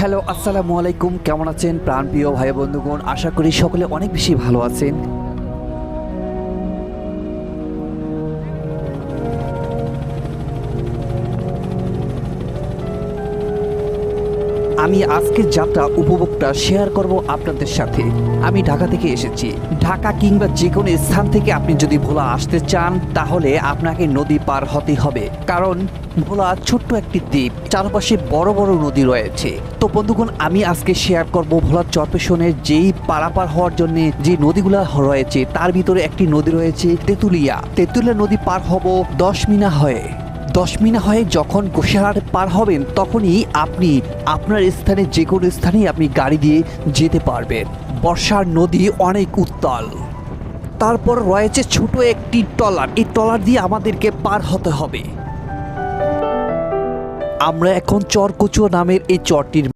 Hello, আসসালামু আলাইকুম। কেমন আছেন প্রাণপ্রিয় ভাই বন্ধুগণ? আশা করি সকলে অনেক বেশি ভালো আছেন। আমি আজকের যাত্রা উপভোগটা শেয়ার করব আপনাদের সাথে। আমি ঢাকা থেকে এসেছি। ঢাকা কিংবা যে কোনো স্থান থেকে আপনি যদি ভোলা আসতে চান তাহলে আপনাকে নদী পার হতে হবে, কারণ ভোলা ছোট্ট একটি দ্বীপ, চারপাশে বড় বড় নদী রয়েছে। তো বন্ধুগণ, আমি আজকে শেয়ার করব ভোলার চরপেশনের যেই পারাপার হওয়ার জন্য যে নদীগুলো রয়েছে তার ভিতরে একটি নদী রয়েছে তেঁতুলিয়া। তেঁতুলিয়া নদী পার হব 10 মিনা হয়ে যখন গোসাইহাট পার হবেন তখনই আপনি আপনার স্থানে যে কোনো স্থানেই আপনি গাড়ি দিয়ে যেতে পারবেন। বর্ষার নদী অনেক উত্তাল। তারপর রয়েছে ছোট একটি ট্রলার, এই ট্রলার দিয়ে আমাদেরকে পার হতে হবে। আমরা এখন চরকুচুয়া নামের এই চরটির